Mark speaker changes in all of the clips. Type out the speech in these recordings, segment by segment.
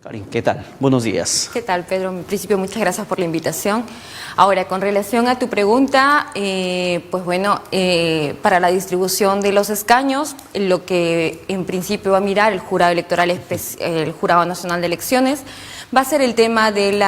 Speaker 1: Karin, ¿qué tal? Buenos días.
Speaker 2: ¿Qué tal, Pedro? En principio, muchas gracias por la invitación. Ahora, con relación a tu pregunta, pues bueno, para la distribución de los escaños, lo que en principio va a mirar el Jurado Electoral, el Jurado Nacional de Elecciones, va a ser el tema de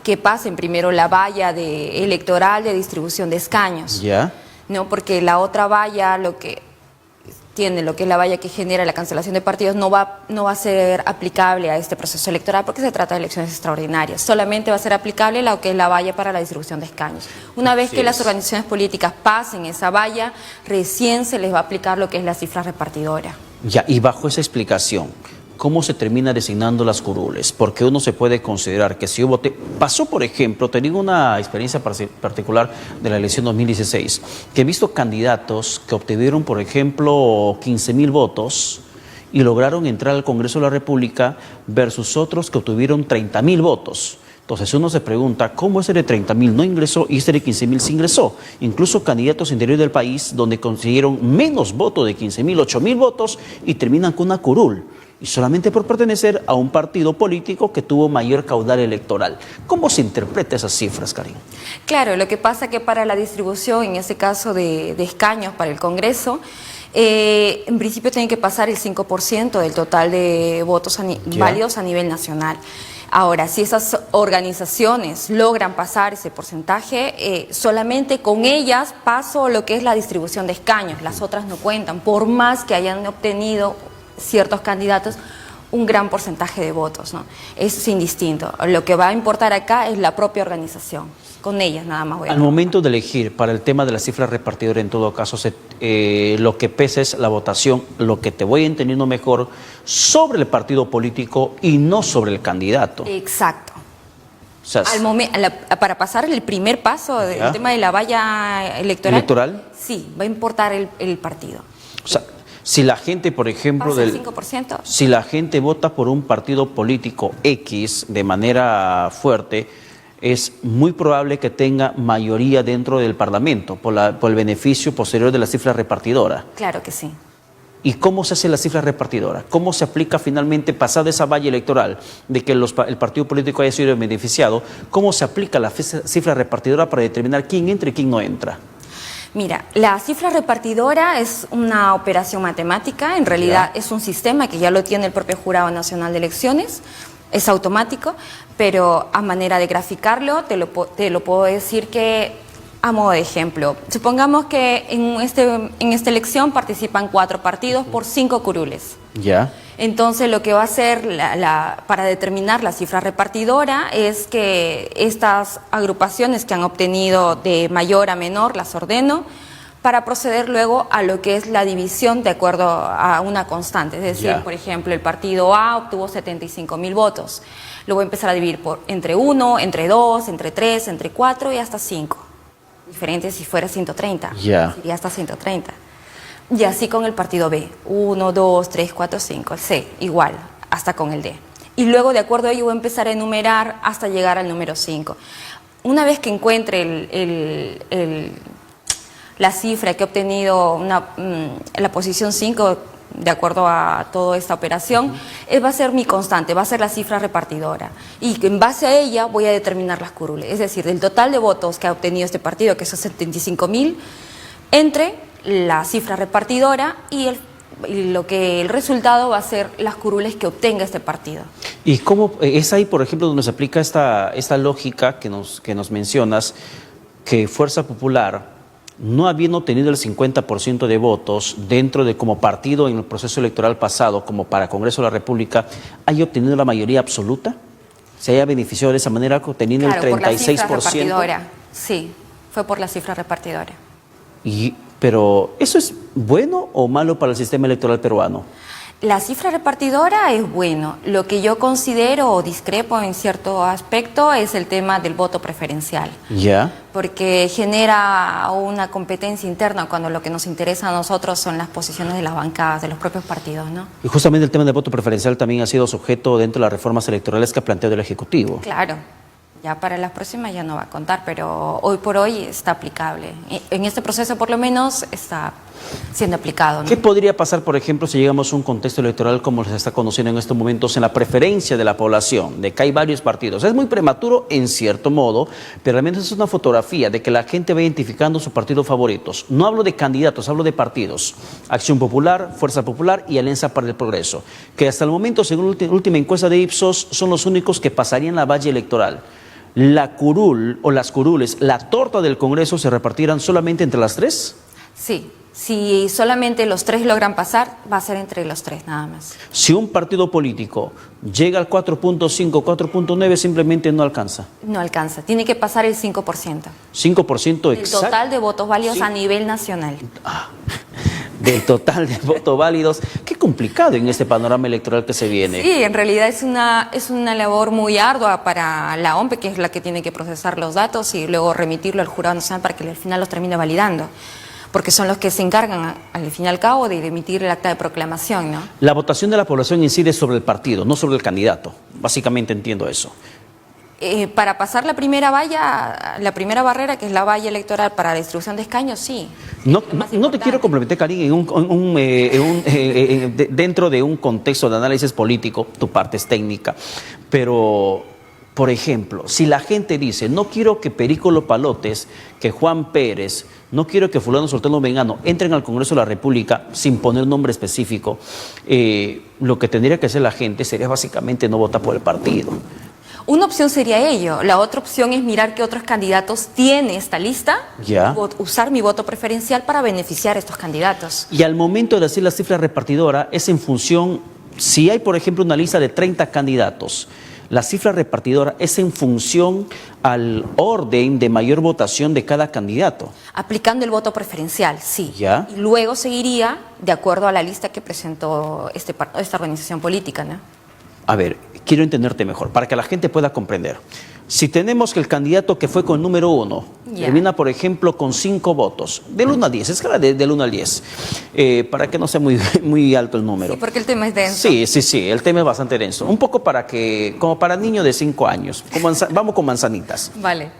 Speaker 2: que pasen primero la valla electoral de distribución de escaños.
Speaker 1: ¿Ya?
Speaker 2: No, porque la otra valla, lo que es la valla que genera la cancelación de partidos, no va a ser aplicable a este proceso electoral porque se trata de elecciones extraordinarias. Solamente va a ser aplicable lo que es la valla para la distribución de escaños. Una vez que las organizaciones políticas pasen esa valla, recién se les va a aplicar lo que es la cifra repartidora.
Speaker 1: Ya, y bajo esa explicación, ¿cómo se termina designando las curules? Porque uno se puede considerar que si yo voté, pasó por ejemplo, tengo una experiencia particular de la elección 2016, que he visto candidatos que obtuvieron por ejemplo 15.000 votos y lograron entrar al Congreso de la República versus otros que obtuvieron 30.000 votos. Entonces uno se pregunta, ¿cómo ese de 30.000 no ingresó y ese de 15.000 sí ingresó? Incluso candidatos interior del país donde consiguieron menos votos de 15.000, 8.000 votos y terminan con una curul. Y solamente por pertenecer a un partido político que tuvo mayor caudal electoral. ¿Cómo se interpreta esas cifras, Karin?
Speaker 2: Claro, lo que pasa es que para la distribución, en ese caso de escaños para el Congreso, en principio tiene que pasar el 5% del total de votos válidos a nivel nacional. Ahora, si esas organizaciones logran pasar ese porcentaje, solamente con ellas paso lo que es la distribución de escaños, las otras no cuentan, por más que hayan obtenido ciertos candidatos un gran porcentaje de votos, ¿no? Es indistinto. Lo que va a importar acá es la propia organización. Con ellas nada más voy a...
Speaker 1: Al momento de elegir para el tema de la cifra repartidora, en todo caso, lo que pesa es la votación, lo que te voy entendiendo mejor, sobre el partido político y no sobre el candidato.
Speaker 2: Exacto.
Speaker 1: O sea,
Speaker 2: para pasar el primer paso del tema de la valla electoral, sí, va a importar el partido.
Speaker 1: O sea, si la gente, por ejemplo,
Speaker 2: ¿pasa el 5%?
Speaker 1: Si la gente vota por un partido político X de manera fuerte, es muy probable que tenga mayoría dentro del Parlamento por el beneficio posterior de la cifra repartidora.
Speaker 2: Claro que sí.
Speaker 1: ¿Y cómo se hace la cifra repartidora? ¿Cómo se aplica finalmente, pasada esa valla electoral de que el partido político haya sido beneficiado? ¿Cómo se aplica la cifra repartidora para determinar quién entra y quién no entra?
Speaker 2: Mira, la cifra repartidora es una operación matemática, en realidad es un sistema que ya lo tiene el propio Jurado Nacional de Elecciones, es automático, pero a manera de graficarlo te lo puedo decir que a modo de ejemplo. Supongamos que en esta elección participan 4 partidos por 5 curules.
Speaker 1: Ya.
Speaker 2: Entonces lo que va a hacer para determinar la cifra repartidora es que estas agrupaciones que han obtenido de mayor a menor las ordeno para proceder luego a lo que es la división de acuerdo a una constante. Es decir, por ejemplo, el partido A obtuvo 75.000 votos. Lo voy a empezar a dividir entre 1, entre 2, entre 3, entre 4 y hasta 5. Diferente si fuera 130. Sería hasta 130. Y así con el partido B, 1, 2, 3, 4, 5, el C, igual, hasta con el D. Y luego, de acuerdo a ello, voy a empezar a enumerar hasta llegar al número 5. Una vez que encuentre la cifra que he obtenido, la posición 5, de acuerdo a toda esta operación, va a ser mi constante, va a ser la cifra repartidora. Y en base a ella voy a determinar las curules. Es decir, del total de votos que ha obtenido este partido, que son 75.000, entre la cifra repartidora y el resultado va a ser las curules que obtenga este partido.
Speaker 1: ¿Y cómo es ahí, por ejemplo, donde se aplica esta lógica que nos mencionas, que Fuerza Popular, no habiendo obtenido el 50% de votos dentro de como partido en el proceso electoral pasado, como para Congreso de la República, haya obtenido la mayoría absoluta? ¿Se haya beneficiado de esa manera, teniendo el 36%?
Speaker 2: Por la cifra repartidora, sí, fue por la cifra repartidora.
Speaker 1: Pero, ¿eso es bueno o malo para el sistema electoral peruano?
Speaker 2: La cifra repartidora es bueno. Lo que yo considero o discrepo en cierto aspecto es el tema del voto preferencial.
Speaker 1: ¿Ya?
Speaker 2: Porque genera una competencia interna cuando lo que nos interesa a nosotros son las posiciones de las bancadas, de los propios partidos, ¿no?
Speaker 1: Y justamente el tema del voto preferencial también ha sido sujeto dentro de las reformas electorales que ha planteado el Ejecutivo.
Speaker 2: Claro. Ya para las próximas ya no va a contar, pero hoy por hoy está aplicable. En este proceso por lo menos está siendo aplicado, ¿no?
Speaker 1: ¿Qué podría pasar, por ejemplo, si llegamos a un contexto electoral como se está conociendo en estos momentos en la preferencia de la población, de que hay varios partidos? Es muy prematuro en cierto modo, pero al menos es una fotografía de que la gente va identificando sus partidos favoritos. No hablo de candidatos, hablo de partidos. Acción Popular, Fuerza Popular y Alianza para el Progreso, que hasta el momento, según la última encuesta de Ipsos, son los únicos que pasarían la valla electoral. La curul o las curules, la torta del Congreso, ¿se repartirán solamente entre las tres?
Speaker 2: Sí, si solamente los tres logran pasar, va a ser entre los tres nada más.
Speaker 1: Si un partido político llega al 4.5, 4.9, simplemente no alcanza.
Speaker 2: No alcanza, tiene que pasar el 5%.
Speaker 1: 5%
Speaker 2: El
Speaker 1: exacto.
Speaker 2: total de votos válidos
Speaker 1: Sí.
Speaker 2: a nivel nacional.
Speaker 1: Del total de votos válidos. Qué complicado en este panorama electoral que se viene.
Speaker 2: Sí, en realidad es una labor muy ardua para la OMPE, que es la que tiene que procesar los datos y luego remitirlo al Jurado Nacional para que al final los termine validando, porque son los que se encargan al fin y al cabo de emitir el acta de proclamación, ¿no?
Speaker 1: La votación de la población incide sobre el partido, no sobre el candidato. Básicamente entiendo eso.
Speaker 2: Para pasar la primera valla, la primera barrera, que es la valla electoral para la distribución de escaños, sí.
Speaker 1: No te quiero comprometer, Karin, dentro de un contexto de análisis político, tu parte es técnica, pero, por ejemplo, si la gente dice, no quiero que Perico Palotes, que Juan Pérez, no quiero que fulano, sultano, vengano entren al Congreso de la República sin poner nombre específico, lo que tendría que hacer la gente sería básicamente no votar por el partido.
Speaker 2: Una opción sería ello. La otra opción es mirar qué otros candidatos tiene esta lista,
Speaker 1: Ya.
Speaker 2: usar mi voto preferencial para beneficiar a estos candidatos.
Speaker 1: Y al momento de decir la cifra repartidora es en función, si hay por ejemplo una lista de 30 candidatos, la cifra repartidora es en función al orden de mayor votación de cada candidato.
Speaker 2: Aplicando el voto preferencial, sí.
Speaker 1: Ya.
Speaker 2: Y luego seguiría de acuerdo a la lista que presentó esta organización política, ¿no?
Speaker 1: A ver, quiero entenderte mejor, para que la gente pueda comprender. Si tenemos que el candidato que fue con número 1
Speaker 2: Ya.
Speaker 1: termina, por ejemplo, con 5 votos, del 1 al 10, escala del 1 al 10, para que no sea muy alto el número.
Speaker 2: Sí, porque el tema es denso.
Speaker 1: Sí, el tema es bastante denso. Un poco como para niños de 5 años. Vamos con manzanitas.
Speaker 2: Vale.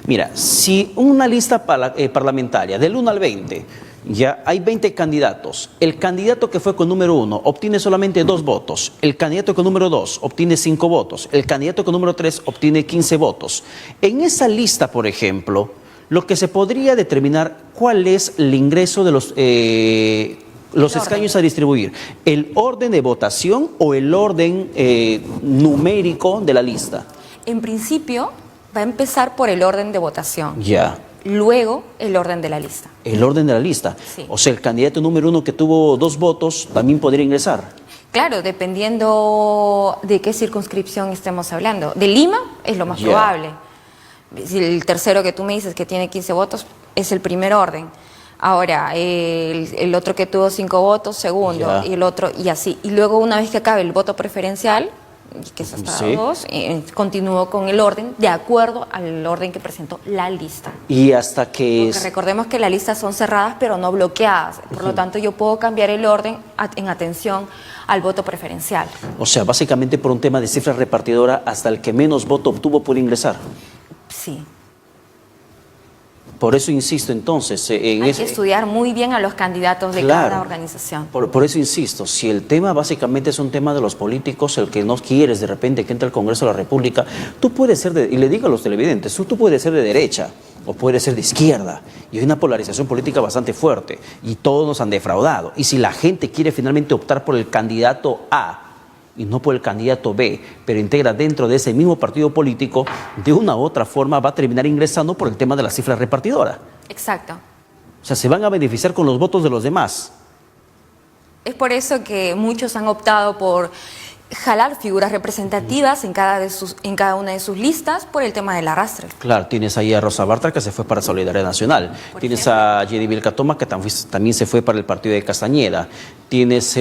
Speaker 1: Mira, si una lista parlamentaria del 1 al 20, ya hay 20 candidatos, el candidato que fue con número 1 obtiene solamente 2 votos, el candidato con número 2 obtiene 5 votos, el candidato con número 3 obtiene 15 votos. En esa lista, por ejemplo, lo que se podría determinar cuál es el ingreso de los escaños a distribuir, el orden de votación o el orden numérico de la lista.
Speaker 2: En principio, va a empezar por el orden de votación.
Speaker 1: Ya.
Speaker 2: Luego, el orden de la lista.
Speaker 1: El orden de la lista.
Speaker 2: Sí.
Speaker 1: O sea, el candidato número 1 que tuvo 2 votos también podría ingresar.
Speaker 2: Claro, dependiendo de qué circunscripción estemos hablando. De Lima es lo más
Speaker 1: Ya.
Speaker 2: probable. Si el tercero que tú me dices que tiene 15 votos es el primer orden. Ahora, el otro que tuvo 5 votos, segundo,
Speaker 1: Ya.
Speaker 2: y el otro, y así. Y luego, una vez que acabe el voto preferencial, que es hasta
Speaker 1: Sí.
Speaker 2: 2, continúo con el orden de acuerdo al orden que presentó la lista.
Speaker 1: Y hasta que...
Speaker 2: Porque recordemos que las listas son cerradas pero no bloqueadas. Por lo tanto, yo puedo cambiar el orden en atención al voto preferencial.
Speaker 1: O sea, básicamente por un tema de cifra repartidora, hasta el que menos voto obtuvo puede ingresar.
Speaker 2: Sí.
Speaker 1: Por eso insisto entonces en
Speaker 2: Hay que estudiar muy bien a los candidatos de
Speaker 1: Claro.
Speaker 2: cada organización.
Speaker 1: Por eso insisto, si el tema básicamente es un tema de los políticos, el que no quieres de repente que entre al Congreso de la República, tú puedes ser, y le digo a los televidentes, tú puedes ser de derecha o puedes ser de izquierda, y hay una polarización política bastante fuerte, y todos nos han defraudado. Y si la gente quiere finalmente optar por el candidato A, y no por el candidato B, pero integra dentro de ese mismo partido político, de una u otra forma va a terminar ingresando por el tema de la cifra repartidora.
Speaker 2: Exacto.
Speaker 1: O sea, se van a beneficiar con los votos de los demás.
Speaker 2: Es por eso que muchos han optado por jalar figuras representativas en cada una de sus listas por el tema del arrastre.
Speaker 1: Claro, tienes ahí a Rosa Bartra, que se fue para Solidaridad Nacional. Tienes a Yedi Vilcatoma, que también se fue para el partido de Castañeda. Tienes,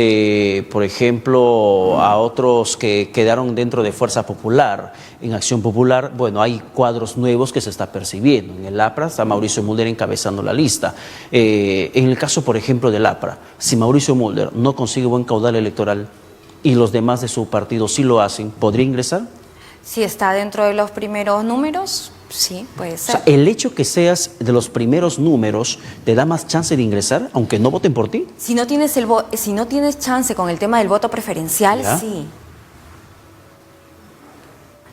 Speaker 1: por ejemplo, a otros que quedaron dentro de Fuerza Popular. En Acción Popular, bueno, hay cuadros nuevos que se está percibiendo. En el APRA está Mauricio Mulder encabezando la lista. En el caso, por ejemplo, del APRA, si Mauricio Mulder no consigue buen caudal electoral y los demás de su partido sí lo hacen, ¿podría ingresar?
Speaker 2: Si está dentro de los primeros números, Sí, puede
Speaker 1: O
Speaker 2: ser.
Speaker 1: sea, el hecho que seas de los primeros números te da más chance de ingresar, aunque no voten por ti.
Speaker 2: Si no tienes si no tienes chance con el tema del voto preferencial,
Speaker 1: ¿Ya?
Speaker 2: sí.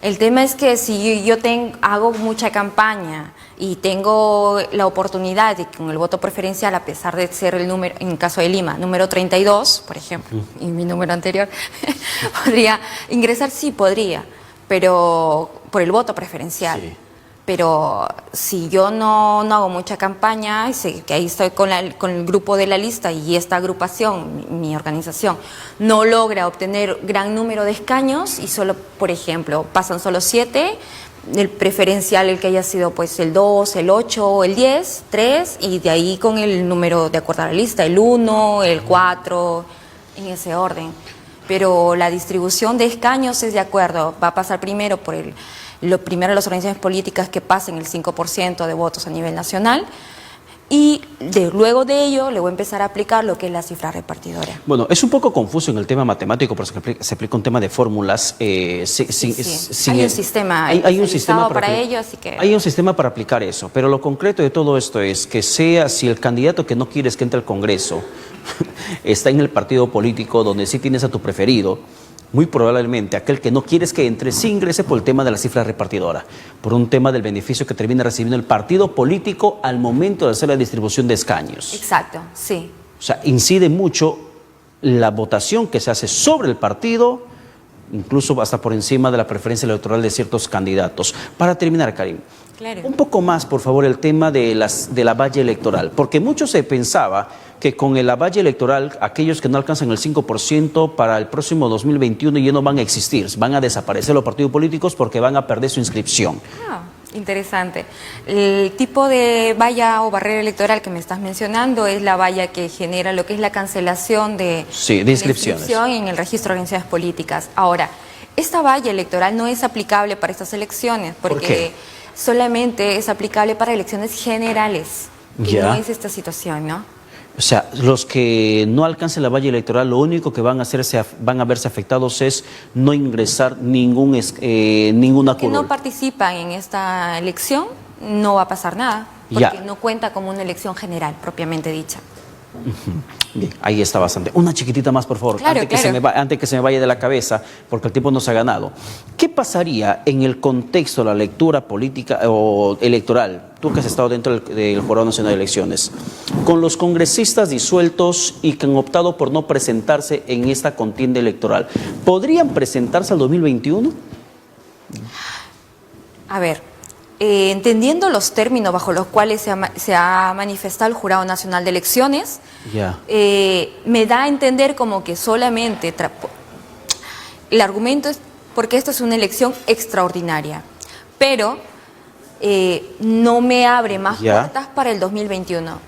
Speaker 2: El tema es que si yo hago mucha campaña y tengo la oportunidad de con el voto preferencial, a pesar de ser el número, en el caso de Lima, número 32, por ejemplo, y mi número anterior, podría ingresar, sí podría, pero por el voto preferencial.
Speaker 1: Sí.
Speaker 2: Pero si yo no hago mucha campaña, y sé que ahí estoy con el grupo de la lista y esta agrupación, mi organización, no logra obtener gran número de escaños y solo, por ejemplo, pasan solo 7, el preferencial el que haya sido pues el 2, el 8, el 10, 3 y de ahí con el número de acuerdo a la lista, el 1, el 4, en ese orden. Pero la distribución de escaños es de acuerdo, va a pasar primero por lo primero las organizaciones políticas que pasen el 5% de votos a nivel nacional y luego de ello le voy a empezar a aplicar lo que es la cifra repartidora.
Speaker 1: Bueno, es un poco confuso en el tema matemático, pero se aplica un tema de fórmulas.
Speaker 2: Sí. Hay un sistema
Speaker 1: hay un sistema
Speaker 2: para ello, así que...
Speaker 1: Hay un sistema para aplicar eso, pero lo concreto de todo esto es que si el candidato que no quieres que entre al Congreso está en el partido político donde sí tienes a tu preferido, muy probablemente aquel que no quieres que entre sí ingrese por el tema de la cifra repartidora, por un tema del beneficio que termina recibiendo el partido político al momento de hacer la distribución de escaños.
Speaker 2: Exacto, sí.
Speaker 1: O sea, incide mucho la votación que se hace sobre el partido, incluso hasta por encima de la preferencia electoral de ciertos candidatos. Para terminar, Karim,
Speaker 2: Claro.
Speaker 1: un poco más, por favor, el tema de la valla electoral, porque mucho se pensaba que con la valla electoral, aquellos que no alcanzan el 5% para el próximo 2021 ya no van a existir, van a desaparecer los partidos políticos porque van a perder su inscripción.
Speaker 2: Interesante. El tipo de valla o barrera electoral que me estás mencionando es la valla que genera lo que es la cancelación de
Speaker 1: inscripciones.
Speaker 2: La inscripción en el registro de organizaciones políticas. Ahora, esta valla electoral no es aplicable para estas elecciones porque
Speaker 1: ¿Por qué?
Speaker 2: Solamente es aplicable para elecciones generales. Y
Speaker 1: Ya.
Speaker 2: no es esta situación, ¿no?
Speaker 1: O sea, los que no alcancen la valla electoral, lo único que van a verse afectados es no ingresar ninguna
Speaker 2: Que
Speaker 1: curul.
Speaker 2: no participan en esta elección, no va a pasar nada, porque
Speaker 1: Ya.
Speaker 2: no cuenta como una elección general, propiamente dicha.
Speaker 1: Bien, ahí está bastante. Una chiquitita más, por favor,
Speaker 2: Claro,
Speaker 1: antes que se me vaya de la cabeza, porque el tiempo nos ha ganado. ¿Qué pasaría en el contexto de la lectura política o electoral, tú que has estado dentro del Jurado Nacional de Elecciones, con los congresistas disueltos y que han optado por no presentarse en esta contienda electoral? ¿Podrían presentarse al 2021?
Speaker 2: A ver, entendiendo los términos bajo los cuales se ha manifestado el Jurado Nacional de Elecciones,
Speaker 1: Ya.
Speaker 2: me da a entender como que solamente el argumento es porque esto es una elección extraordinaria, pero no me abre más
Speaker 1: Ya.
Speaker 2: puertas para el 2021.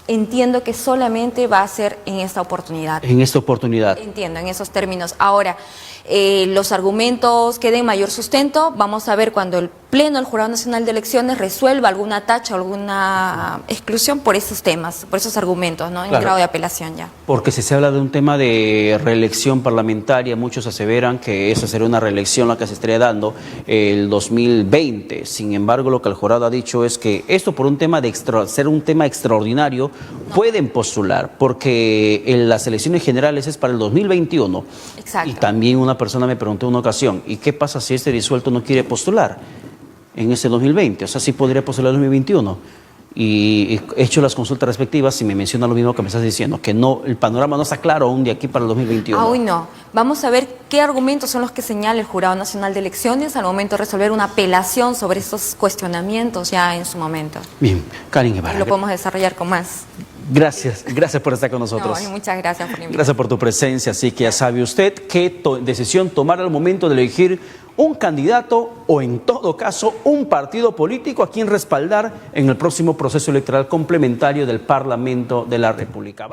Speaker 2: Entiendo que solamente va a ser en esta oportunidad.
Speaker 1: En esta oportunidad.
Speaker 2: Entiendo, en esos términos. Ahora, los argumentos que den mayor sustento, vamos a ver cuando el Pleno del Jurado Nacional de Elecciones resuelva alguna tacha o alguna exclusión por esos temas, por esos argumentos, ¿no? En
Speaker 1: Claro.
Speaker 2: grado de apelación ya.
Speaker 1: Porque si se habla de un tema de reelección parlamentaria, muchos aseveran que esa sería una reelección la que se estaría dando el 2020. Sin embargo, lo que el jurado ha dicho es que esto por un tema de ser un tema extraordinario, pueden postular, porque en las elecciones generales es para el 2021.
Speaker 2: Exacto.
Speaker 1: Y también una persona me preguntó en una ocasión, ¿y qué pasa si este disuelto no quiere postular en ese 2020? O sea, sí podría postular en el 2021. Y he hecho las consultas respectivas y me menciona lo mismo que me estás diciendo, que no, el panorama no está claro aún de aquí para el 2021.
Speaker 2: Aún no. Vamos a ver qué argumentos son los que señala el Jurado Nacional de Elecciones al momento de resolver una apelación sobre estos cuestionamientos ya en su momento.
Speaker 1: Bien, Karin Guevara.
Speaker 2: Lo podemos desarrollar con más.
Speaker 1: Gracias por estar con nosotros.
Speaker 2: No, muchas gracias por la invitación.
Speaker 1: Gracias por tu presencia. Así que ya sabe usted qué decisión tomar al momento de elegir un candidato o, en todo caso, un partido político a quien respaldar en el próximo proceso electoral complementario del Parlamento de la República.